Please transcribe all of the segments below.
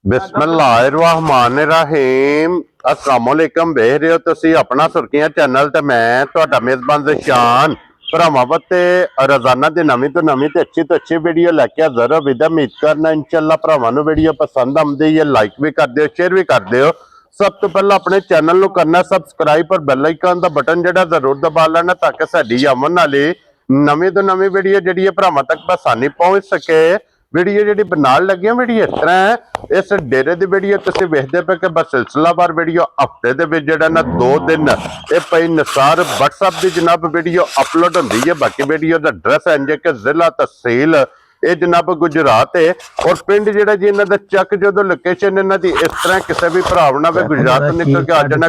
बिस्मिल्लाहिर्रहमानिर्रहीम अस्सलाम वालेकुम। देख रहे हो तुसी अपना सुर्खियां चैनल ते मैं तुहाडा मेजबान ज़शान भरावां वास्ते रोजाना दी नवीं तो अच्छी वीडियो लैके हाज़र हो। उम्मीद करना इंशाअल्लाह भरावां नूं वीडियो पसंद आउंदी है। लाइक भी कर दिओ, शेयर भी कर दिओ। सब तो पहला अपने चैनल नूं करना सबसक्राइब और बेल आइकन दा बटन जिहड़ा जरूर दबा लेना ताकि साडी आवन वाली नवीं तो नवीं वीडियो जिहड़ी है भरावां तक आसानी पहुंच सके। वीडियो जी बनान लगे वीडियो इस तरह है, इस डेरे की वीडियो तुम वेखते पे कि बस सिलसिलावार वीडियो हफ्ते के ना 2 दिन ये पई निसार WhatsApp की जनाब वीडियो अपलोड होंदी है। बाकी वीडियो का एड्रैस है जे कि जिला तहसील ये जनाब गुजरात है और पिंड जिहड़ा जी इन्हां दा चक जो लोकेशन इन्हां दी इस तरह किसी भी भरा ना गुजरात तो निकल के आ जाना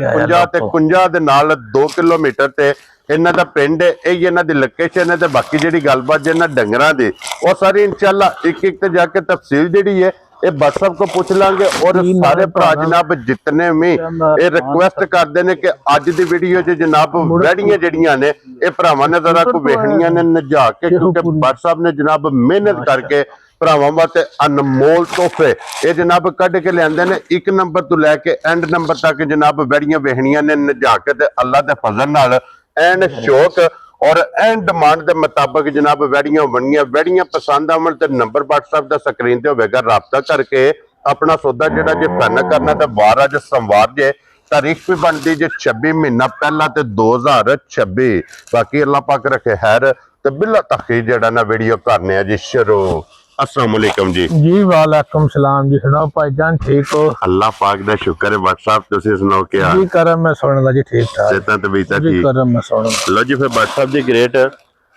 50 दे नाल 2 किलोमीटर ते इन्हां दा पिंड है। यही इन्हां दी लोकेशन है। बाकी जिहड़ी गलबात जिन्हां डंगरां दी वो सारी इंशाअल्लाह एक ते जाके तफसील जिहड़ी है ये WhatsApp को पूछ लांगे। और सारे भरा जनाब जितने भी ये रिक्वेस्ट करते हैं कि अज की वीडियो च जनाब वैड़ियां जिहड़ियां ने ये भरावां ने जरा को वेखणियां ने नजा के, क्योंकि WhatsApp ने जनाब मेहनत करके भरावां वास्ते अनमोल तोहफे ये जनाब कढ़ के लिआंदे ने। 1 नंबर तो लैके एंड नंबर तक जनाब वैड़ियां वेखणियां ने नजा के ते अल्लाह दे फजल नाल एंड शौक और एंड डिमांड के मुताबिक जनाब वैड़ियां बननियां। वैड़ियां पसंद आवन तो नंबर WhatsApp का स्क्रीन ते होगा, राबता करके अपना सौदा जिहड़ा जे फाइनल करना। तो वार अज सोमवार जे तारीख भी बनती जे 26 महीना पहला ते 2026। बाकी अल्लाह पाक रखे खैर तो बिला तखीर जिहड़ा ना वीडियो करने जी शुरू। अस्सलाम वालेकुम जी। जी वालेकुम सलाम जी। सुनाओ भाईजान ठीक हो? अल्लाह पाक दा शुक्र है। WhatsApp तुसी सुनाओ क्या जी करम मैं सुनदा जी ठीक ठाक। सेहतां तबीयतां जी ठीक? करम मैं सुनदा। लो जी फिर WhatsApp दी ग्रेट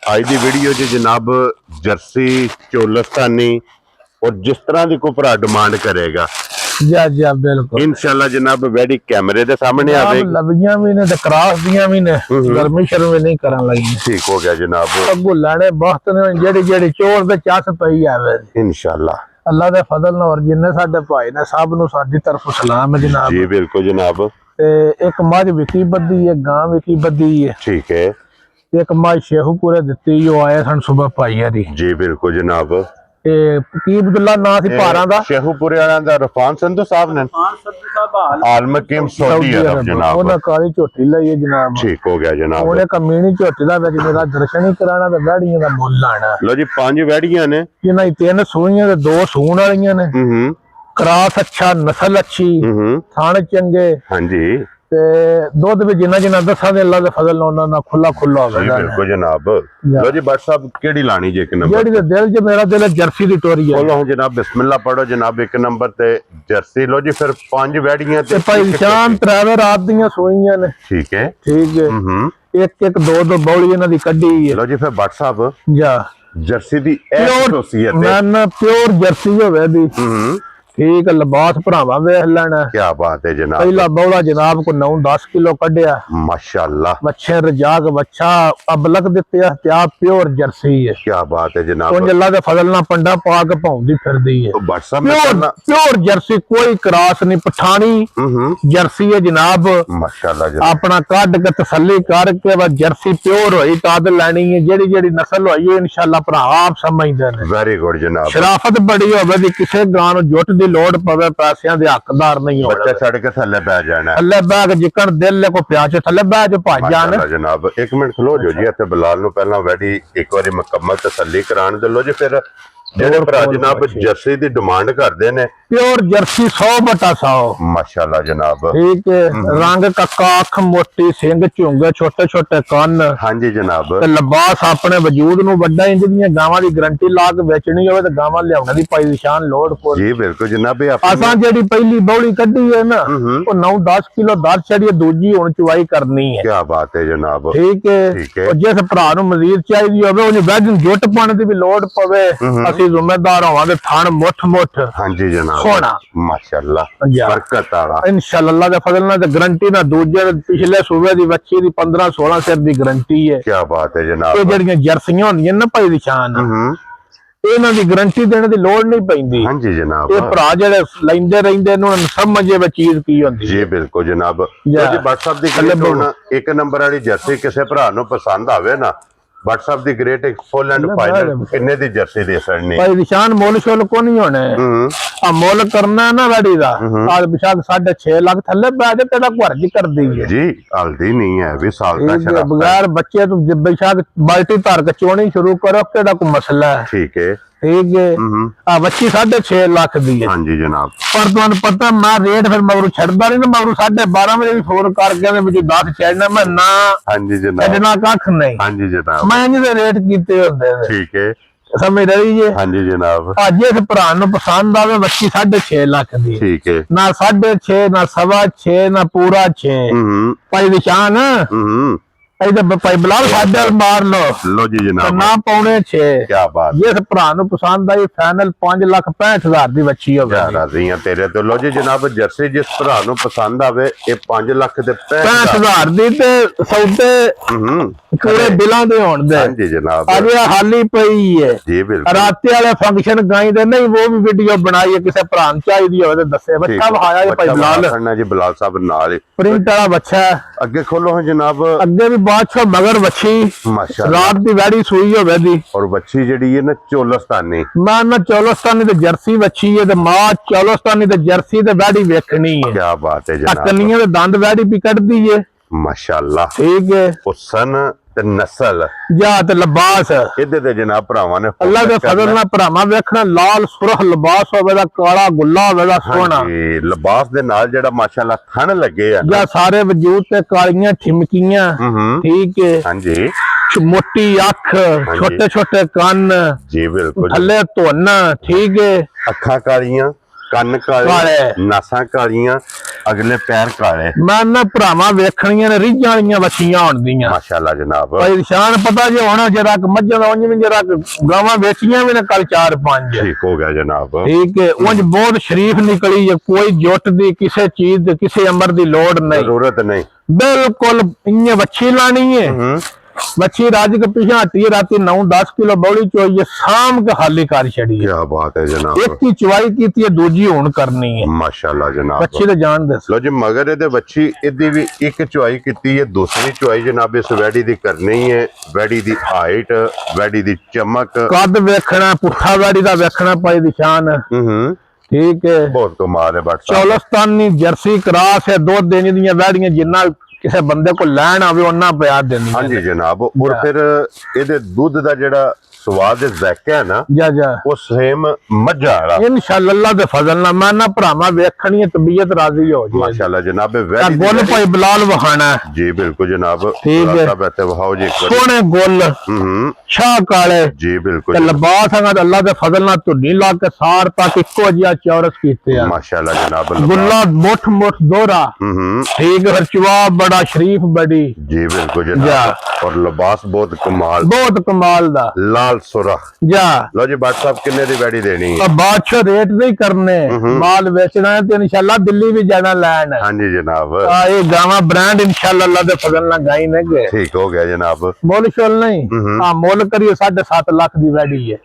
आज दी वीडियो च जनाब जर्सी चोलस्तानी और जिस तरह की कोई भरा डिमांड करेगा जी बिल्कुल इंशाल्लाह जनाब वैडी कैमरे दे सामने आवेगी। लबियां भी ने ते क्रॉस दियां भी ने, गर्मी शर्मी नहीं करन लगी। ठीक हो गया जनाब। अगू लाने वक्त ने जेड़ी जेड़ी चोर ते चस पई आवे इंशाल्लाह अल्लाह दे फजल नाल। और जिन्ने साडे भाई ने सब नु साडी तरफ सलाम है जनाब। जी बिल्कुल जनाब। ते एक मझ विकी बद्दी है, गां विकी बद्दी है। ठीक है। एक मझ शेखूपुरे दित्ती जो आए सन सुबह भाई हरी। जी बिल्कुल जनाब। की अब्दुल्ला ना सी पारा दा शेखूपुरे वाला दा रफान संधू साहब ने आलमकीम सऊदी अरब जनाब ओना काली झोटी लई है जनाब। ठीक हो गया जनाब। ओने कमीनी झोटी दा विच मेरा दर्शन ही कराना ते वैड़ियां दा मुੱਲ लाना। लो जी 5 वैड़ियां ने, इन्हां 3 सूईयां ते 2 सूण वालियां ने। क्रास अच्छा, नस्ल अच्छी, थान चंगे। हां जी। ते दुध भी जिन्ना जिन्ना दसा दे अल्लाह दे फजल नाल ना खुला खुला होवे। बिल्कुल जनाब। लो जी WhatsApp केड़ी लानी जे? 1 नंबर जेड़ी दे दिल च मेरा दिल जर्सी दी टोरी है। बोलो जनाब बिस्मिल्लाह पढ़ो जनाब। 1 नंबर ते जर्सी। लो जी फिर 5 वैड़ियां ते भाई शाम त्रावे रात दियां सूईयां ने। ठीक है। ठीक है। एक 2 बौली इन्हां दी कड्डी है। लो जी फिर WhatsApp जा जर्सी दी एसोसिएट मैं प्योर जर्सी होवे दी। ठीक लिबास भरावा वेख लेना। क्या बात है जनाब। पहला बौला जनाब को 9-10 किलो कढ़िया माशाल्लाह। मच्छे रजाक बच्चा अबलक दिते इख्तियार प्योर जर्सी है। क्या बात है जनाब। तो अल्लाह दे फजल ना पंडा पा के भौंदी फिरदी है। तो WhatsApp में करना प्योर जर्सी कोई क्रॉस नहीं, पठानी जर्सी है जनाब। माशाल्लाह जनाब। अपना कड के तसल्ली करके बस जर्सी प्योर होई तद लैनी है। जेड़ी जेड़ी नस्ल होई है इंशाल्लाह भरा आप समझदे ने। वेरी गुड जनाब। शराफत बड़ी होवे दी किसे गां नूं जुट दी लोड़ पवे, पैसियां दे हकदार नहीं हो। बच्चा छड़ के थल्ले बैठ जाना है। थल्ले बैठ के जिकन दिल को प्याच थल्ले बैठ जो भज जान। जनाब 1 मिनट खलो जो जी। इत्थे बिलाल नु पहला वैडी एक बारी मुकम्मल तसल्ली करान दे। लो जी फिर जेड़े भरा जनाब जर्सी दी डिमांड करदे ने प्योर जर्सी 100/100 माशाल्लाह जनाब। ठीक है। रंग कक्का, अख मोटी, सिंग झुंगे, छोटे छोटे कान। हां जी जनाब। ते लिबास अपने वजूद नु वड्डा इंज दी गावां दी गारंटी ला के बेचनी होवे ते गावां लियाउणे दी पाई निशान लोड़ कोई। जी बिल्कुल जनाब। असां जेड़ी पहली बौली कड्डी है ना वो 9-10 किलो दर चढ़ी, दूजी हुण चुवाई करनी है। क्या बात है जनाब। ठीक है। और जिस भरा नु मजीद चाहिदी होवे ओने वैड जुट पाने दी भी लोड़ पवे असि जिम्मेदार होवांगे। थान मुठ मुठ। हां जी जनाब। सोना माशाल्लाह बरकत आला इंशाल्लाह अल्लाह दे फजल नाल। ते गारंटी ना दूजे पिछले सूबे दी बच्ची दी 15-16 सिर दी गारंटी है। क्या बात है जनाब। ये जेड़ियां जर्सियां होंदियां ना भाई दी शान इन्हां दी गारंटी देने दी लोड़ नहीं पैंदी। हां जी जनाब। ये भरा जेड़े लैंदे रहिंदे इन्हां नूं समझे वे चीज की होंदी। जी बिल्कुल जनाब। तो जी WhatsApp दी गल 1 नंबर वाली जर्सी किसे भरा नु पसंद आवे ना WhatsApp ਦੀ ਗ੍ਰੇਟ ਇੱਕ ਫੁੱਲ ਐਂਡ ਫਾਈਨਲ ਕਿੰਨੇ ਦੀ ਜਰਸੀ ਦੇ ਸੜਨੀ ਭਾਈ ਨਿਸ਼ਾਨ ਮੁੱਲ ਸ਼ੁੱਲ ਕੋ ਨਹੀਂ ਹੋਣੇ ਆ ਮੁੱਲ ਕਰਨਾ ਨਾ ਵੈੜੀ ਦਾ ਆ ਬਿਸ਼ਾਕ 6.5 ਲੱਖ ਥੱਲੇ ਪੈ ਜਾ ਤੇਰਾ ਘਰ ਕੀ ਕਰਦੀ ਹੈ ਜੀ ਹਲਦੀ ਨਹੀਂ ਹੈ ਵੀ ਸਾਲ ਦਾ ਸ਼ਰਾਬ ਬਗੈਰ ਬੱਚੇ ਤੋਂ ਬਿਸ਼ਾਕ ਬਾਲਟੀ ਧਰ ਕੇ ਚੋਣੀ ਸ਼ੁਰੂ ਕਰੋ ਕਿਹੜਾ ਕੋਈ ਮਸਲਾ ਹੈ ਠੀਕ ਹੈ ठीक है बच्ची 6.5 लाख दी है हाँ जी जनाब पर तुहानू पता मैं रेट फिर मगरू छड़दा नहीं ना मगरू 12:30 बजे भी फोन करके ते मुझे 10 चढ़ना मैं ना हाँ जी जनाब छड़ना कख नहीं हाँ जी जनाब मैं इन्हें रेट कीते होंदे ने ठीक है समझ रही है हाँ जी जनाब अज इस भरा नू पसंद आवे बच्ची 6.5 लाख दी ठीक है ना 6.5 ना 6.25 ना पूरा 6 भाई निशान भाई बिलाल साढ़े मार लो जी जनाब ना पौने 6 क्या बात जिस भरा नू पसंद आई फाइनल 5,65,000 दी बच्ची होवे राजियां तेरे तो लो जी जनाब जर्सी जिस भरा नू पसंद आवे ये 5 लाख दे 65,000 दी ते सौदे पूरे बिलां दे होण दे हाँ जी जनाब अजे हाली पई है जी बिल्कुल रात वाले फंक्शन गाई दे नहीं वो भी वीडियो बनाई है किसी भरा नू चाहिदी होवे ते दसे बच्चा वहाया है भाई बिलाल जी बिलाल साहब नाल प्रिंट वाला बच्चा है अगे खोलो जनाब अगे भी बादशाह मगर बच्ची माशाअल्लाह रात दी वैड़ी सुई होवे दी और बच्ची जेडी है ना चोलस्तानी मैं ना चोलस्तानी ते जर्सी बच्ची है ते मां चोलस्तानी ते जर्सी ते वैड़ी वेखनी है क्या बात है जनाब कन्नियां दे दंद वैड़ी भी कढदी है माशाअल्लाह ठीक है हुसन ते नस्ल या ते लिबास इधर दे जनाब भरावां ने अल्लाह दे फजल नाल भरावां वेखना लाल सुरख लिबास होवे दा काला गुल्ला होवे दा सोहना जी लिबास दे नाल जेड़ा माशाअल्लाह थन लगे है या सारे वजूद ते कालियां ठिमकियां ठीक है हां जी मोटी अख छोटे छोटे कान जी बिल्कुल थल्ले धुन ठीक है अखां कालियां ਕੰਨ ਕਾਲੇ ਨਾਸਾਂ ਕਾਲੀਆਂ ਅਗਲੇ ਪੈਰ ਕਾਲੇ ਮੈਂ ਨਾ ਭਰਾਵਾਂ ਵੇਖਣੀਆਂ ਨੇ ਰੀਝਾਂ ਵਾਲੀਆਂ ਵੱਛੀਆਂ ਹੋਣਦੀਆਂ ਮਾਸ਼ਾਅੱਲਾ ਜਨਾਬ ਭਾਈ ਨਿਸ਼ਾਨ ਪਤਾ ਜੇ ਹੁਣ ਜਰਾ ਮੱਝਾਂ ਦਾ ਉਂਝ ਵੀ ਜਰਾ ਗਾਵਾਂ ਵੇਚੀਆਂ ਵੀ ਨੇ ਕੱਲ 4-5 ਠੀਕ ਹੋ ਗਿਆ ਜਨਾਬ ਠੀਕ ਹੈ ਉਂਝ ਬਹੁਤ ਸ਼ਰੀਫ ਨਿਕਲੀ ਹੈ ਕੋਈ ਜੁੱਟ ਦੀ ਕਿਸੇ ਚੀਜ਼ ਦੀ ਕਿਸੇ ਅਮਰ ਦੀ ਲੋੜ ਨਹੀਂ ਜ਼ਰੂਰਤ ਨਹੀਂ ਬਿਲਕੁਲ ਇੰਨੇ ਵੱਛੀ ਲਾਣੀ ਹੈ बच्ची राज के पीछे हटी है राती 9-10 किलो बौली चोई शाम के खाली कर छड़ी क्या बात है जनाब एक की चुवाई की थी दूजी हुन करनी है माशाल्लाह जनाब बच्ची तो जान दे लो जी मगर ये बच्ची इदी भी एक चुवाई की है दूसरी चुवाई जनाब इस वैडी दी करनी है वैडी दी हाइट वैडी दी चमक कद वेखना पुठा वैडी दा वेखना पाई निशान ठीक है बहुत कमाल है बट चौलस्तानी जर्सी क्रॉस है दो दिन दी वैड़ियां जिन्ना किसी बंदे को लैन आवे उन्ना प्यार देनी हाँ जी जनाब और फिर ये दूध का जेड़ा स्वाद ज़ायका है ना जा वो सेम मज्जा वाला इंशाअल्लाह अल्लाह दे फजल नाल मैं ना भरावां वेखनी है तबीयत राजी हो जाए माशाअल्लाह जनाब गोल भाई बिलाल वहाना जी बिल्कुल जनाब ठीक है बैठे वहाओ जी सोने गोल शाह काले जी बिल्कुल लिबास है अल्लाह दे फजल नाल धुनी ला के सार तक इको जिहा चौरस कीते हैं माशाअल्लाह जनाब गुल्ला मुठ मुठ दोहरा ठीक है चवा बड़ा शरीफ बड़ी जी बिल्कुल जनाब और लिबास बहुत कमाल दा लाल सुरख जा लो जी बात साहब किन्ने दी वैडी देनी है बादशाह रेट नहीं करने माल बेचना है तो इंशाल्लाह दिल्ली भी जाना लैन हाँ जी जनाब ये गावा ब्रांड इंशाल्लाह अल्लाह दे फजल नाल गाई ने गए ठीक हो गया जनाब मोल शोल नहीं हां मोल करिए 7.5 लाख दी वैडी है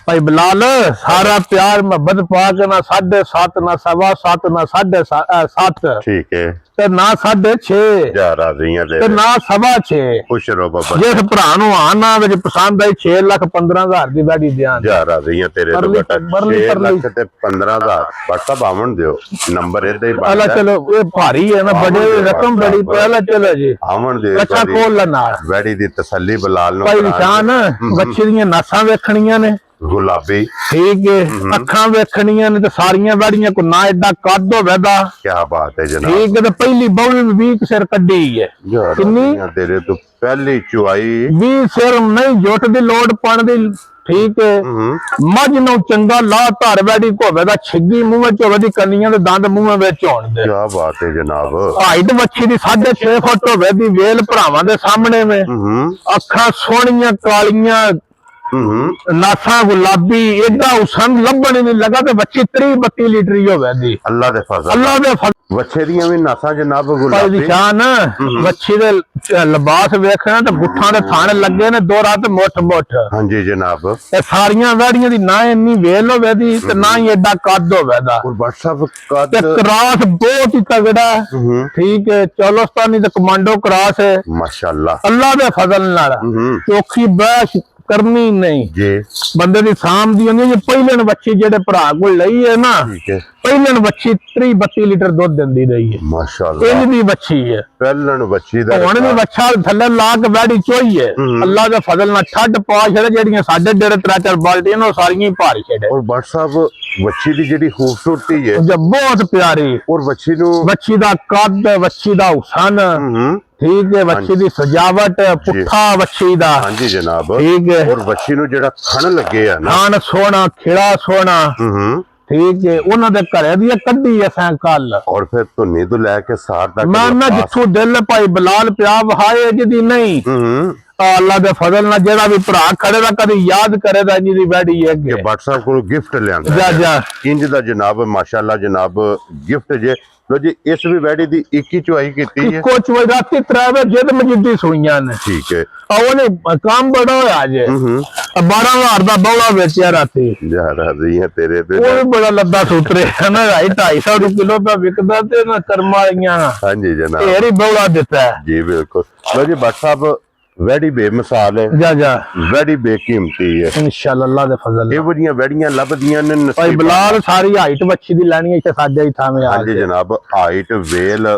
भाई बिलाल सारा प्यार मोहब्बत पा के ना 7.5 ना 7.25 ना 7.5 ठीक है ते ना 6.5 जा राजियां दे ते ना 6.5 खुश रहो बाबा जिस भरा नू आना विच पसंद आई 6,15,000 दी वैडी दियां जा राजियां तेरे तो बेटा 6 लाख ते 15,000 WhatsApp आवन दियो नंबर इधर ही अल्लाह चलो ये भारी है ना बड़े रकम बड़ी पहला चलो जी आवन दे अच्छा खोल ला नाल वैडी दी तसल्ली बिलाल नो भाई निशान बच्चे दी नासां वेखणियां ने गुलाबी ठीक है अखां वेखणियां ने ते सारियां वैड़ियां को ना एडा कद होवेदा क्या बात है जनाब ठीक है ते पहली बौली 20 सिर कड्डी है कितनी तेरे तो पहली चुआई 20 सिर नहीं जुट दी लोड पण दी ठीक है मझ नु चंगा ला धर वैड़ी होवेदा छिग्गी मूंह विच होवेदी कन्नियां दे दंद मूंह विच होण दे क्या बात है जनाब हाइट मच्छी दी 6.5 फुट होवेदी वेल भरावां दे सामने में अखां सोहणियां कालियां नासा गुलाबी एडा हुसन लभण ही नहीं लगा ते बच्ची 30-32 लीटर ही होवे दी अल्लाह दे फजल बच्चे दियां भी नासां जनाब गुलाबी निशान बच्ची दे लिबास वेखना ते गुट्ठां दे थाने लगे ने दो रात मुठ मुठ। हां जी जनाब ते सारियां वैड़ियां दी ना इन्नी वेल होवे दी ते ना ही एडा कद होवे दा और व्हाट्सएप कद ते क्रॉस बहुत ही तगड़ा ठीक है चोलोस्तानी ते कमांडो क्रॉस है माशाल्लाह अल्लाह दे फजल नाल चौखी बहस करनी नहीं जी बंदे दी साम दी होंदी पहले बच्ची जेडे भरा को लई है ना ठीक है पहले बच्ची 30-32 लीटर दूध देंदी रही है माशाल्लाह दी बच्ची है पहलन बच्ची दा हुण भी बच्चा थल्ले ला के बैठी चोई है अल्लाह दे फजल नाल ठड पा छड़े जेड़ियां साडे डेढ़ 3-4 बाल्टियां ने सारियां ही भार छड़े और व्हाट्सएप बच्ची दी जेडी खूबसूरती है जो बहुत प्यारी और बच्ची दा कद बच्ची दा हुसन ठीक है बच्ची दी सजावट पुट्ठा बच्ची दा हां जी जनाब ठीक है और बच्ची नु जेड़ा खण लगे है ना खान सोना खिड़ा सोना ठीक है उन्हां दे घरे दी कड्डी असां कल और फिर धुनी तो लेके सार तक मैं ना जिथों दिल भाई बिलाल पिया वहाए जिदी नहीं अल्लाह दे फजल ना जेड़ा भी भरा खड़े दा कदी याद करे दा जी दी बैठी है के व्हाट्सएप को गिफ्ट लियांदा जा जा इंज दा जनाब माशाल्लाह जनाब गिफ्ट जे लो जी इस भी बैठी दी 21 चुआई कीती है इको चुआई राती 3 बजे जिद मजिदी सुइयां ने ठीक है ओने काम बड़ा होया जे 12000 दा बौला बेचिया राती यार रही है तेरे पे वो भी बड़ा लद्दा सूत्रे है ना 250 किलो पे बिकदा ते ना कर्मालियां हां जी जनाब तेरी बौला देता है जी बिल्कुल लो जी व्हाट्सएप वैडी बेमिसाल है जा जा वैडी बेकीमती है इंशाल्लाह अल्लाह दे फजल ये बड़ियां वैड़ियां लभदियां ने भाई बिलाल सारी हाइट बच्ची दी लेनी है साडे ही थावे आ हां जी जनाब हाइट वेल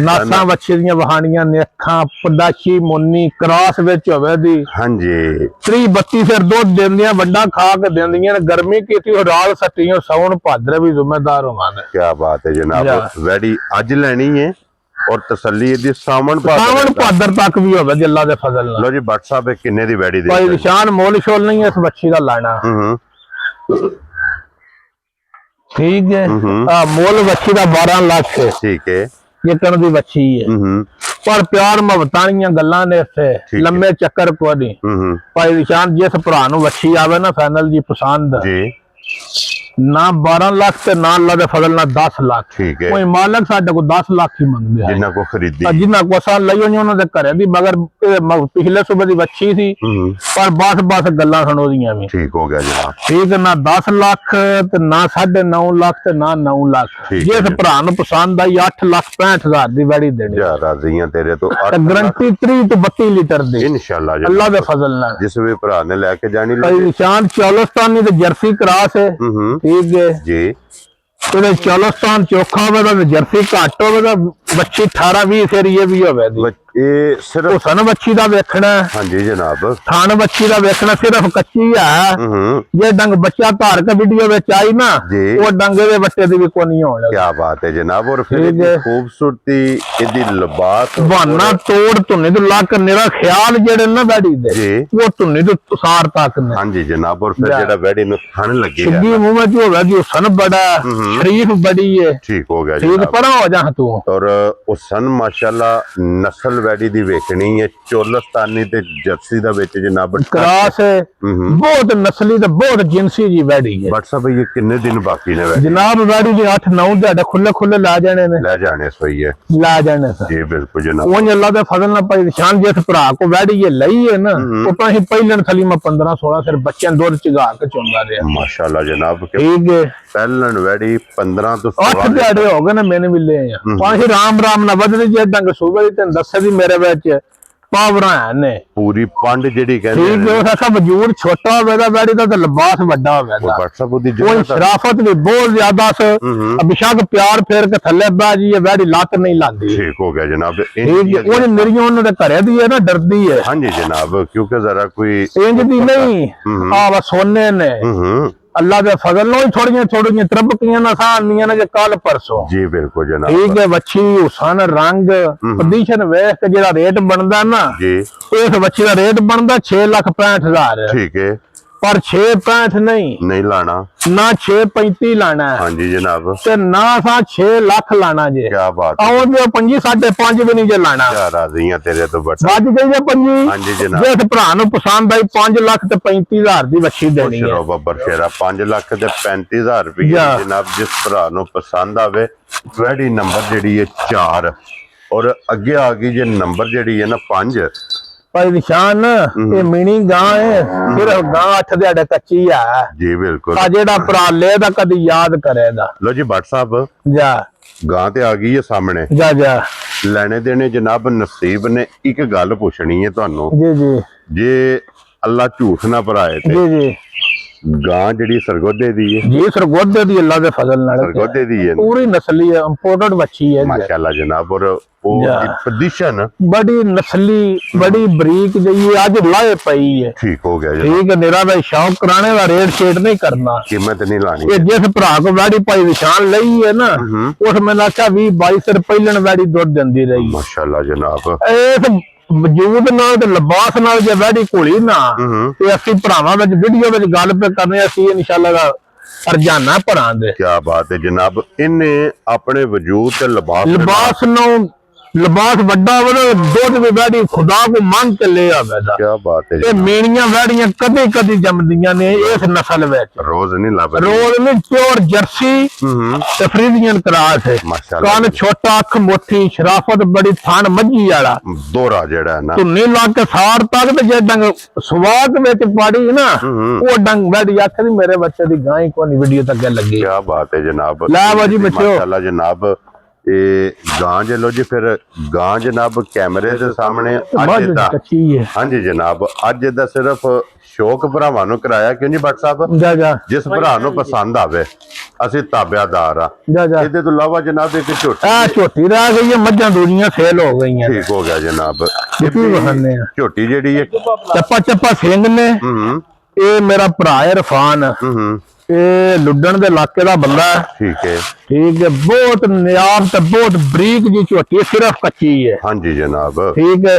नासां बच्ची दियां वहानियां ने अखां पदाशी मुन्नी क्रॉस विच होवे दी हां जी 30-32 फिर दूध देंदियां वड्डा खा के देंदियां ने गर्मी कीती हो राल सट्टियों सौन भाद्र भी जिम्मेदार होवाने क्या बात है जनाब वैडी आज लेनी है और तसल्ली दी सावन भाद्र तक भी होवे जी अल्लाह दे फजल नाल लो जी व्हाट्सएप पे किन्ने दी वैडी दे भाई निशान मोल शोल नहीं है इस बच्ची दा लाना ठीक है मोल बच्ची दा 12 लाख है ठीक है ये कण दी बच्ची है पर प्यार मोहब्बतां गल्लां ने इत्थे लंबे चक्कर को नहीं भाई निशान जिस भरा नु बच्ची आवे ना फाइनल जी पसंद जी ना 12 लाख ते ना अल्लाह दे फजल ना 10 लाख ठीक है कोई मालक साडे को 10 लाख ही मंगदे जिन्ना को खरीदी जिन्ना को असां लईओ नहीं उन्हां दे घरे दी मगर पिछले सूबे दी बच्ची थी पर बस गल्लां सुनो दियां भी ठीक हो गया जनाब ठीक ना 10 लाख ते ना 9.5 लाख ते ना 9 लाख जिस भरा नु पसंद आई 8,65,000 दी वैड़ी देनी यार राज़ियां तेरे तो गारंटी 30 तो 32 लीटर दी इंशाल्लाह अल्लाह दे फजल नाल जिस भी भरा ने लेके जानी निशान चोलोस्तानी ते जर्सी क्रॉस है ठीक है जी चोलोस्तान चोखा होवे जर्सी घट होवे बच्ची 18-20 फिर ये भी होवे ये सिर्फ हुसन बच्ची दा वेखना हां जी जनाब थान बच्ची दा वेखना सिर्फ कच्ची है ये डंग बच्चा धार के वीडियो विच आई ना वो डंग दे बच्चे दी भी कोई नहीं होने क्या बात है जनाब और फिर खूबसूरती इदी लिबास बहाना तोड़ धुनी तो लाक निरा ख्याल जेड़े ना बैठी दे वो धुनी तो सार तक ने हां जी जनाब और फिर जेड़ा बैठी नु थान लगे है सिद्धी मुंह में जो होवे जी हुसन बड़ा शरीफ बड़ी है ठीक हो गया ठीक परा हो जा तू और हुसन माशाल्लाह नस्ल वैडी दी वेखनी है चोलस्तानी ते जर्सी दा विच जनाब क्रॉस है बहुत नस्ली ते बहुत जिनसी जी वैडी है व्हाट्सएप ये कितने दिन बाकी ने जनाब वैडी जी 8-9 दैडे खुले ला जाने सही है ला जाने जी बिल्कुल जनाब वो अल्लाह दे फजल नाल भाई निशान जिस भरा को वैडी ये लई है ना वो तो ही पहले थली में 15-16 फिर बच्चों दूध चगा के चुंदा रहा माशाल्लाह जनाब ठीक है पहलन वैडी 15 तो 8 दैडे हो गए ना मैंने भी ले पाही राम ना बदली जे डंग सूबे दी तन दस्से दी मेरे विच पावरा है ने पूरी पंड जेडी कहंदे ठीक है ऐसा वजूद छोटा होवे दा बैडी दा ते लिबास बड़ा होवे दा व्हाट्सएप दी जो शराफत भी बहुत ज्यादा से अभिषेक प्यार फेर के थल्ले बाजी ये बैडी लात नहीं लांदी ठीक हो गया जनाब ठीक ओने निरियों उन्हां दे घरे दी है ना डरदी है हां जी जनाब क्योंकि जरा कोई इंज दी नहीं आ वा सोने ने अल्लाह दे फजल नो थोड़ियां तरबकियां ना सानियां ने कल परसों जी बिल्कुल जनाब ठीक है बच्ची हुसन रंग कंडीशन वेख के जेड़ा रेट बनदा ना जी इस बच्ची दा रेट बनदा 6,65,000 ठीक है ਪਰ 665 ਨਹੀਂ ਲਾਣਾ ਨਾ 635 ਲਾਣਾ ਹਾਂਜੀ ਜਨਾਬ ਤੇ ਨਾ ਸਾ 6 ਲੱਖ ਲਾਣਾ ਜੇ ਕੀ ਬਾਤ ਹੈ ਆਉਣ ਦੇ 5 5.5 ਵੀ ਨਹੀਂ ਜੇ ਲਾਣਾ ਕਿਆ ਰਾਜ਼ੀਆਂ ਤੇਰੇ ਤੋਂ ਬਟਾ ਵੱਜ ਗਈ ਜੇ 5 ਹਾਂਜੀ ਜਨਾਬ ਜਿਸ ਭਰਾ ਨੂੰ ਪਸੰਦ ਆਈ 5 ਲੱਖ ਤੇ 35,000 ਦੀ ਵੱਛੀ ਦੇਣੀ ਹੈ ਸ਼ਰੋ ਬੱਬਰ ਸ਼ੇਰਾ 5 ਲੱਖ ਤੇ 35,000 ਰੁਪਏ ਜਨਾਬ ਜਿਸ ਭਰਾ ਨੂੰ ਪਸੰਦ ਆਵੇ ਵੈੜੀ ਨੰਬਰ ਜਿਹੜੀ ਹੈ 4 ਔਰ ਅੱਗੇ ਆ ਗਈ ਜੇ ਨੰਬਰ ਜਿਹੜੀ ਹੈ ਨਾ 5 ਭਾਈ ਨਿਸ਼ਾਨ ਇਹ ਮਿਣੀ ਗਾਂ ਹੈ ਸਿਰਫ ਗਾਂ 8 ਦਿਹਾੜੇ ਕੱਚੀ ਆ ਜੀ ਬਿਲਕੁਲ ਆ ਜਿਹੜਾ ਭਰਾ ਲੈ ਦਾ ਕਦੀ ਯਾਦ ਕਰੇਗਾ ਲੋ ਜੀ ਭੱਟ ਸਾਹਿਬ ਜਾ ਗਾਂ ਤੇ ਆ ਗਈ ਹੈ ਸਾਹਮਣੇ ਜਾ ਜਾ ਲੈਣੇ ਦੇਣੇ ਜਨਾਬ ਨਸੀਬ ਨੇ ਇੱਕ ਗੱਲ ਪੁੱਛਣੀ ਹੈ ਤੁਹਾਨੂੰ ਜੀ ਜੀ ਜੇ ਅੱਲਾ ਝੂਠ ਨਾ ਭਰਾਏ ਤੇ ਜੀ ਜੀ ਗਾਂ ਜਿਹੜੀ ਸਰਗੋਦੇ ਦੀ ਹੈ ਜੀ ਸਰਗੋਦੇ ਦੀ ਅੱਲਾ ਦੇ ਫਜ਼ਲ ਨਾਲ ਸਰਗੋਦੇ ਦੀ ਹੈ ਪੂਰੀ ਨਸਲੀ ਹੈ ਇੰਪੋਰਟਡ ਵੱਛੀ ਹੈ ਮਾਸ਼ਾਅੱਲਾ ਜਨਾਬ ਔਰ ਉਹ ਪੋਜੀਸ਼ਨ ਬੜੀ ਨਸਲੀ ਬੜੀ ਬਰੀਕ ਜਿਹੀ ਅੱਜ ਲਾਏ ਪਈ ਹੈ ਠੀਕ ਹੋ ਗਿਆ ਜੀ ਠੀਕ ਹੈ ਨਿਰਾ ਦਾ ਸ਼ੌਕ ਕਰਾਣੇ ਦਾ ਰੇਟ ਸ਼ੇਟ ਨਹੀਂ ਕਰਨਾ ਕੀਮਤ ਨਹੀਂ ਲਾਣੀ ਇਹ ਜਿਸ ਭਰਾ ਕੋ ਵਾੜੀ ਭਾਈ ਨਿਸ਼ਾਨ ਲਈ ਹੈ ਨਾ ਉਸ ਮੈਂ ਆਖਿਆ 20-22 ਰੁਪਏ ਪਹਿਲਣ ਵਾੜੀ ਦੁੱਧ ਦਿੰਦੀ ਰਹੀ ਮਾਸ਼ਾਅੱਲਾ ਜਨਾਬ ਇਸ ਵਜੂਦ ਨਾਲ ਤੇ ਲਿਬਾਸ ਨਾਲ ਜੇ ਵਾੜੀ ਘੋਲੀ ਨਾ ਤੇ ਅਸੀਂ ਭਰਾਵਾਂ ਵਿੱਚ ਵੀਡੀਓ ਵਿੱਚ ਗੱਲ ਪੇ ਕਰਨੇ ਅਸੀਂ ਇਨਸ਼ਾਅੱਲਾ ਦਾ ਅਰਜਾਨਾ ਭਰਾਂ ਦੇ ਕੀ ਬਾਤ ਹੈ ਜਨਾਬ ਇਹਨੇ ਆਪਣੇ ਵਜੂਦ ਤੇ ਲਿਬਾਸ ਨੂੰ ਲਿਬਾਸ ਵੱਡਾ ਵਧ ਦੁੱਧ ਵੀ ਵਾੜੀ ਖੁਦਾ ਕੋ ਮੰਗ ਕੇ ਲੈ ਆਵੇਦਾ ਕੀ ਬਾਤ ਹੈ ਇਹ ਮੇਣੀਆਂ ਵਾੜੀਆਂ ਕਦੇ ਕਦੇ ਜੰਮਦੀਆਂ ਨੇ ਇਸ ਨਸਲ ਵਿੱਚ ਰੋਜ਼ ਨਹੀਂ ਲੱਭ ਰੋਜ਼ ਨਹੀਂ ਪਿਓਰ ਜਰਸੀ ਤੇ ਫਰੀਜ਼ੀਅਨ ਕਰਾਸ ਹੈ ਮਾਸ਼ਾਅੱਲਾ ਕਾਨ ਛੋਟਾ ਅੱਖ ਮੋਟੀ ਸ਼ਰਾਫਤ ਬੜੀ ਥਾਨ ਮੱਝੀ ਵਾਲਾ ਦੋਰਾ ਜਿਹੜਾ ਹੈ ਨਾ ਧੁੰਨੀ ਲੱਗ ਕੇ ਸਾਰ ਤੱਕ ਤੇ ਜੇ ਡੰਗ ਸਵਾਦ ਵਿੱਚ ਪਾੜੀ ਨਾ ਉਹ ਡੰਗ ਵਾੜੀ ਅੱਖ ਦੀ ਮੇਰੇ ਬੱਚੇ ਦੀ ਗਾਂ ਹੀ ਕੋਈ ਵੀਡੀਓ ਤੱਕ ਲੱਗੀ ਕੀ ਬਾਤ ਹੈ ਜਨਾਬ ਲੈ ਬਾਜੀ ਬੱਚਿਓ ਮਾਸ਼ਾਅੱਲਾ ਜਨਾਬ ਇਹ ਗਾਂ ਜੇ ਲੋ ਜੀ ਫਿਰ ਗਾਂ ਜਨਾਬ ਕੈਮਰੇ ਦੇ ਸਾਹਮਣੇ ਅੱਜ ਦਾ ਕੱਚੀ ਹੈ ਹਾਂਜੀ ਜਨਾਬ ਅੱਜ ਦਾ ਸਿਰਫ ਸ਼ੌਕ ਭਰਾਵਾਂ ਨੂੰ ਕਰਾਇਆ ਕਿਉਂ ਜੀ ਭੱਟ ਸਾਹਿਬ ਜਾ ਜਾ ਜਿਸ ਭਰਾ ਨੂੰ ਪਸੰਦ ਆਵੇ ਅਸੀਂ ਤਾਬਿਆਦਾਰ ਆ ਜਾ ਜਾ ਇਹਦੇ ਤੋਂ ਇਲਾਵਾ ਜਨਾਬ ਇੱਕ ਝੋਟੀ ਆ ਝੋਟੀ ਰਹਿ ਗਈ ਹੈ ਮੱਝਾਂ ਦੂਰੀਆਂ ਸੇਲ ਹੋ ਗਈਆਂ ਠੀਕ ਹੋ ਗਿਆ ਜਨਾਬ ਕੀ ਬਹਾਨੇ ਆ ਝੋਟੀ ਜਿਹੜੀ ਹੈ ਚੱਪਾ ਚੱਪਾ ਸਿੰਘ ਨੇ ਇਹ ਮੇਰਾ ਭਰਾ ਹੈ ਇਰਫਾਨ ਇਹ ਲੁੱਡਣ ਦੇ ਇਲਾਕੇ ਦਾ ਬੰਦਾ ਹੈ ਠੀਕ ਹੈ ਠੀਕ ਹੈ ਬਹੁਤ ਨਿਆਬ ਤੇ ਬਹੁਤ ਬਰੀਕ ਜੀ ਝੋਟੀ ਹੈ ਸਿਰਫ ਕੱਚੀ ਹੈ ਹਾਂਜੀ ਜਨਾਬ ਠੀਕ ਹੈ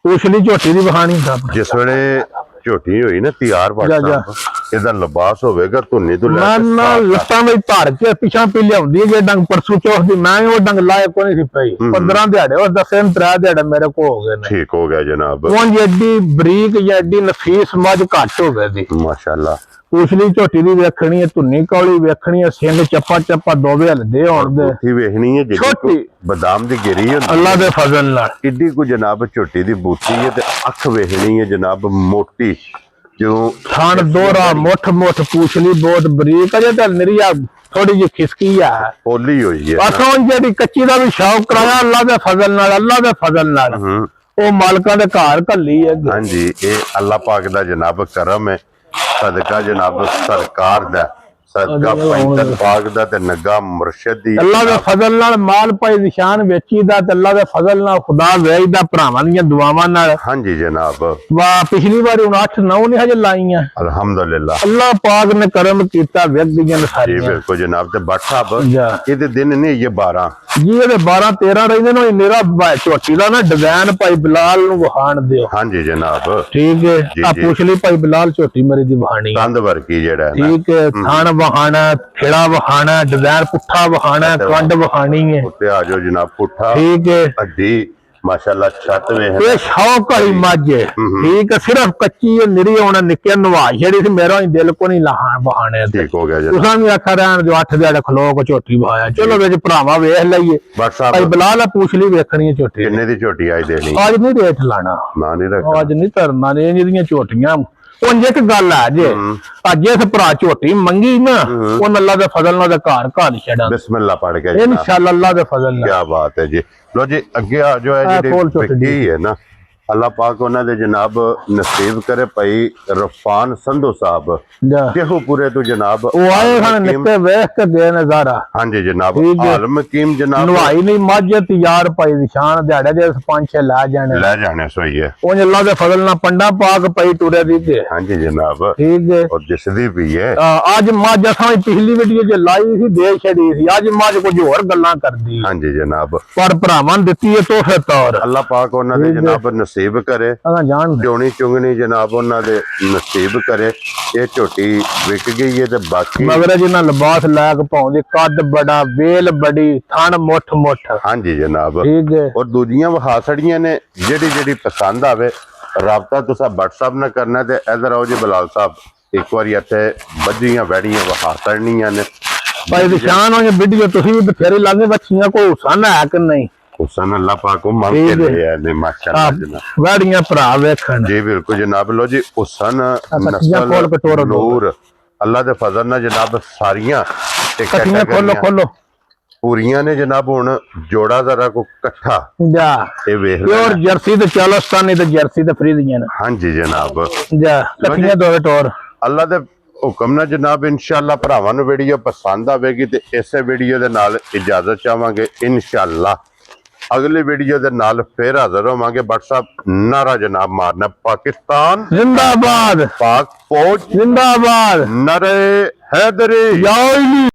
ਉਸਲੀ ਝੋਟੀ ਦੀ ਬਹਾਨੀ ਦਾ ਜਿਸ ਵੇਲੇ ਝੋਟੀ ਹੋਈ ਨਾ ਤਿਆਰ ਭੱਟ ਸਾਹਿਬ ਇਹਦਾ ਲਿਬਾਸ ਹੋਵੇਗਾ ਧੁੰਨੀ ਤੋਂ ਲੈ ਮੈਂ ਲੱਤਾਂ ਵਿੱਚ ਧਰ ਕੇ ਪਿਛਾਂ ਪੀ ਲਿਆਉਂਦੀ ਹੈ ਜੇ ਡੰਗ ਪਰਸੂ ਚੌਥ ਦੀ ਮੈਂ ਉਹ ਡੰਗ ਲਾਇਆ ਕੋਈ ਨਹੀਂ ਸੀ ਪਈ 15 ਦਿਹਾੜੇ ਉਹ ਦਸੇ 3 ਦਿਹਾੜੇ ਮੇਰੇ ਕੋ ਹੋ ਗਏ ਨੇ ਠੀਕ ਹੋ ਗਿਆ ਜਨਾਬ ਉਹ ਐਡੀ ਬਰੀਕ ਜਾਂ ਐਡੀ ਨਫੀਸ ਮੱਝ ਘੱਟ ਹੋ ਗਈ ਦੀ ਮਾਸ਼ਾਅੱਲਾ ਉਸਲੀ ਝੋਟੀ ਦੀ ਵੇਖਣੀ ਹੈ ਧੁੰਨੀ ਕੌਲੀ ਵੇਖਣੀ ਹੈ ਸਿੰਘ ਚੱਪਾ ਚੱਪਾ ਦੋਵੇਂ ਹਲਦੇ ਹੋਣ ਦੇ ਉੱਥੀ ਵੇਖਣੀ ਹੈ ਜਿਹੜੀ ਬਦਾਮ ਦੀ ਗਿਰੀ ਹੁੰਦੀ ਅੱਲਾ ਦੇ ਫਜ਼ਲ ਨਾਲ ਕਿੱਡੀ ਕੁ ਜਨਾਬ ਝੋਟੀ ਦੀ ਬੂਟੀ ਹੈ ਤੇ ਅੱਖ ਵੇਖਣੀ ਹੈ ਜਨਾਬ ਮੋਟੀ ਜੋ ਥਣ ਦੋਰਾ ਮੁੱਠ ਪੂਛਲੀ ਬਹੁਤ ਬਰੀਕ ਅਜੇ ਤਾਂ ਨਿਰੀਆ ਥੋੜੀ ਜਿਹੀ ਖਿਸਕੀ ਆ ਪੋਲੀ ਹੋਈ ਹੈ ਅਸਾਂ ਜਿਹੜੀ ਕੱਚੀ ਦਾ ਵੀ ਸ਼ੌਕ ਕਰਾਇਆ ਅੱਲਾ ਦੇ ਫਜ਼ਲ ਨਾਲ ਉਹ ਮਾਲਕਾਂ ਦੇ ਘਰ ਘੱਲੀ ਹੈ ਹਾਂਜੀ ਇਹ ਅੱਲਾ ਪਾਕ ਦਾ ਜਨਾਬ ਕਰਮ ਹੈ ਸਦਕਾ ਜਨਾਬ ਸਰਕਾਰ ਦਾ ਸਦਕਾ ਪੈਂਤਰ ਪਾਕ ਦਾ ਤੇ ਨਗਾ ਮੁਰਸ਼ਿਦ ਦੀ ਅੱਲਾ ਦੇ ਫਜ਼ਲ ਨਾਲ ਮਾਲ ਭਾਈ ਨਿਸ਼ਾਨ ਵੇਚੀ ਦਾ ਤੇ ਅੱਲਾ ਦੇ ਫਜ਼ਲ ਨਾਲ ਖੁਦਾ ਵੇਚਦਾ ਭਰਾਵਾਂ ਦੀਆਂ ਦੁਆਵਾਂ ਨਾਲ ਹਾਂਜੀ ਜਨਾਬ ਵਾਹ ਪਿਛਲੀ ਵਾਰੀ ਹੁਣ 8-9 ਨੇ ਹਜੇ ਲਾਈਆਂ ਅਲਹਮਦੁਲਿਲਾ ਅੱਲਾ ਪਾਕ ਨੇ ਕਰਮ ਕੀਤਾ ਵਿਅਕਤੀਆਂ ਜੀ ਸਾਰੀਆਂ ਬਿਲਕੁਲ ਜਨਾਬ ਤੇ ਭੱਟ ਸਾਹਿਬ ਇਹਦੇ ਦਿਨ ਨੇ ਇਹ 12 ਜੀ ਇਹਦੇ 12-13 ਰਹਿੰਦੇ ਨੇ ਮੇਰਾ ਝੋਟੀ ਦਾ ਨਾ ਡਿਜ਼ਾਈਨ ਭਾਈ ਬਿਲਾਲ ਨੂੰ ਵਹਾਣ ਦਿਓ ਹਾਂਜੀ ਜਨਾਬ ਠੀਕ ਹੈ ਆ ਪੁੱਛ ਲਈ ਭਾਈ ਬਿਲਾਲ ਝੋਟੀ ਮੇਰੀ ਦੀ ਵਹਾਣੀ ਕੰਦ ਵਰਗੀ ਜਿਹੜਾ ਹੈ ਠੀਕ ਹੈ ਥਾਣ ਵਹਾਣਾ ਖੇੜਾ ਵਹਾਣਾ ਡਿਜ਼ਾਈਨ ਪੁੱਠਾ ਵਹਾਣਾ ਕੰਡ ਵਹਾਣੀ ਹੈ ਉੱਤੇ ਆ ਜਾਓ ਜਨਾਬ ਪੁੱਠਾ ਠੀਕ ਹੈ ਅੱਡੀ ਮਾਸ਼ਾਅੱਲਾ ਛੱਤ ਵੇ ਹੈ ਇਹ ਸ਼ੌਕ ਵਾਲੀ ਮੱਝ ਹੈ ਠੀਕ ਹੈ ਸਿਰਫ ਕੱਚੀ ਹੈ ਨਿਰੀ ਹੋਣਾ ਨਿੱਕੇ ਨਵਾ ਜਿਹੜੀ ਸੀ ਮੇਰਾ ਹੀ ਦਿਲ ਕੋ ਨਹੀਂ ਲਾਹਾਂ ਵਹਾਣੇ ਠੀਕ ਹੋ ਗਿਆ ਜਨਾਬ ਤੁਸਾਂ ਵੀ ਆਖਾ ਰਹਿਣ ਜੋ 8 ਦਿਹਾੜੇ ਖਲੋ ਕੋ ਝੋਟੀ ਵਹਾਇਆ ਚਲੋ ਵਿੱਚ ਭਰਾਵਾ ਵੇਖ ਲਈਏ ਭਾਈ ਬਿਲਾਲ ਆ ਪੁੱਛ ਲਈ ਵੇਖਣੀ ਹੈ ਝੋਟੀ ਕਿੰਨੇ ਦੀ ਝੋਟੀ ਆਈ ਦੇਣੀ ਅੱਜ ਨਹੀਂ ਰੇਟ ਲਾਣਾ ਨਾ ਨਹੀਂ ਰੱਖਣਾ ਅੱਜ ਨਹੀਂ ਧਰਨਾ ਨੇ ਜਿਹੜੀਆਂ ਝੋਟੀਆਂ ਉਂਝ ਇੱਕ ਗੱਲ ਆ ਜੇ ਅੱਜ ਇਸ ਭਰਾ ਝੋਟੀ ਮੰਗੀ ਨਾ ਉਹ ਅੱਲਾ ਦੇ ਫਜ਼ਲ ਨਾਲ ਘਰ ਛੱਡਾਂ ਬਿਸਮਿਲ੍ਲਾ ਪੜ ਕੇ ਇਨਸ਼ਾਅੱਲਾ ਅੱਲਾ ਦੇ ਫਜ਼ਲ ਨਾਲ ਕੀ ਬਾਤ ਹੈ ਜੀ ਲੋ ਜੀ ਅੱਗੇ ਆ ਜੋ ਹੈ ਜਿਹੜੀ ਹੈ ਨਾ ਅੱਲਾਹ ਪਾਕ ਉਹਨਾਂ ਦੇ ਜਨਾਬ ਨਸੀਬ ਕਰੇ ਭਾਈ ਰਫਾਨ ਸੰਧੂ ਸਾਹਿਬ ਜਿਹੋਪੁਰੇ ਤੋਂ ਜਨਾਬ ਉਹ ਆਏ ਹਨ ਨਿੱਕੇ ਵੇਖ ਕੇ ਗਏ ਨਜ਼ਾਰਾ ਹਾਂਜੀ ਜਨਾਬ ਆਲਮ ਹਕੀਮ ਜਨਾਬ ਨਵਾਈ ਨਹੀਂ ਮੱਝ ਤਿਆਰ ਭਾਈ ਨਿਸ਼ਾਨ ਦਿਹਾੜੇ ਦੇ 5-6 ਲੈ ਜਾਣੇ ਸੋਈ ਹੈ ਉਹ ਅੱਲਾਹ ਦੇ ਫਜ਼ਲ ਨਾਲ ਪੰਡਾ ਪਾਕ ਪਈ ਟੁਰੇ ਦੀ ਤੇ ਹਾਂਜੀ ਜਨਾਬ ਠੀਕ ਹੈ ਔਰ ਜਿਸਦੀ ਵੀ ਹੈ ਅੱਜ ਮੱਝ ਅਸਾਂ ਪਿਛਲੀ ਵੀਡੀਓ 'ਚ ਲਾਈ ਸੀ ਦੇ ਛੜੀ ਸੀ ਅੱਜ ਮੱਝ ਕੁਝ ਹੋਰ ਗੱਲਾਂ ਕਰਦੀ ਹਾਂਜੀ ਜਨਾਬ ਪਰ ਭਰਾਵਾਂ ਦਿੱਤੀ ਹੈ ਤੋਹਫੇ ਤੌਰ ਅੱਲਾਹ ਪਾਕ ਉਹਨਾਂ ਦੇ ਜਨਾਬ ਨਸੀਬ ਕਰੇ ਅਗਾ ਜਾਣ ਚੋਣੀ ਚੁੰਗਣੀ ਜਨਾਬ ਉਹਨਾਂ ਦੇ ਨਸੀਬ ਕਰੇ। ਇਹ ਝੋਟੀ ਵਿਕ ਗਈ ਹੈ ਤੇ ਬਾਕੀ ਮਗਰ ਜਿੰਨਾ ਲਿਬਾਸ ਲਾਇਕ ਪਾਉਂਦੇ ਕੱਦ ਬੜਾ ਵੇਲ ਬੜੀ ਥਣ ਮੁੱਠ ਮੁੱਠ ਹਾਂਜੀ ਜਨਾਬ। ਠੀਕ ਹੈ ਔਰ ਦੂਜੀਆਂ ਵਹਾਸੜੀਆਂ ਨੇ ਜਿਹੜੀ ਪਸੰਦ ਆਵੇ ਰਾਬਤਾ ਤੁਸੀਂ WhatsApp ਨਾਲ ਕਰਨਾ ਤੇ ਇਧਰ ਆਓ ਜੀ ਬਲਾਲ ਸਾਹਿਬ ਇੱਕ ਵਾਰੀ ਇੱਥੇ ਵੱਜੀਆਂ ਵੈੜੀਆਂ ਵਹਾਸੜਨੀਆਂ ਨੇ ਭਾਈ ਨਿਸ਼ਾਨ ਹੋ ਜੇ ਵੀਡੀਓ ਤੁਸੀਂ ਵੀ ਬਥੇਰੇ ਲਾਗੇ ਬੱਚੀਆਂ ਕੋਈ ਹੁਸਨ ਹੈ ਕਿ ਨਹੀਂ ਹੁਸਨ ਅੱਲਾਹ ਪਾਕ ਕੋ ਮੰਗ ਕੇ ਲਿਆ ਨੇ ਮਾਸ਼ਾਅੱਲਾ ਜਨਾਬ। ਵੈੜੀਆਂ ਭਰਾ ਵੇਖਣ ਜੀ ਬਿਲਕੁਲ ਜਨਾਬ। ਲੋ ਜੀ ਹੁਸਨ ਕੱਟੀਆਂ ਖੋਲ ਕੇ ਤੋਰ ਨਸਲ ਨੂਰ ਅੱਲਾਹ ਦੇ ਫਜ਼ਲ ਨਾਲ ਜਨਾਬ ਸਾਰੀਆਂ ਤੇ ਕੱਟੀਆਂ ਖੋਲੋ ਪੂਰੀਆਂ ਨੇ ਜਨਾਬ। ਹੁਣ ਜੋੜਾ ਜ਼ਰਾ ਕੋ ਇਕੱਠਾ ਜਾ ਇਹ ਵੇਖ ਪਿਓਰ ਜਰਸੀ ਤੇ ਚਾਲੋਸਤਾਨੀ ਤੇ ਜਰਸੀ ਤੇ ਫਰੀਦੀਆਂ ਨੇ ਹਾਂਜੀ ਜਨਾਬ। ਜਾ ਕੱਟੀਆਂ ਦੋਵੇਂ ਟੋਰ ਅੱਲਾਹ ਦੇ ਹੁਕਮ ਨਾਲ ਜਨਾਬ ਇਨਸ਼ਾਅੱਲਾ ਭਰਾਵਾਂ ਨੂੰ ਵੀਡੀਓ ਪਸੰਦ ਆਵੇਗੀ ਤੇ ਇਸੇ ਵੀਡੀਓ ਦੇ ਨਾਲ ਇਜਾਜ਼ਤ ਚਾਹਾਂਗੇ ਇਨਸ਼ਾਅੱਲਾ। ਅਗਲੀ ਵੀਡੀਓ ਦੇ ਨਾਲ ਫਿਰ ਹਾਜ਼ਰ ਹੋਵਾਂਗੇ। WhatsApp ਨਾਰਾ ਜਨਾਬ ਮਾਰਨਾ ਪਾਕਿਸਤਾਨ जिंदाबाद पाक फौज जिंदाबाद नरे हैदरी या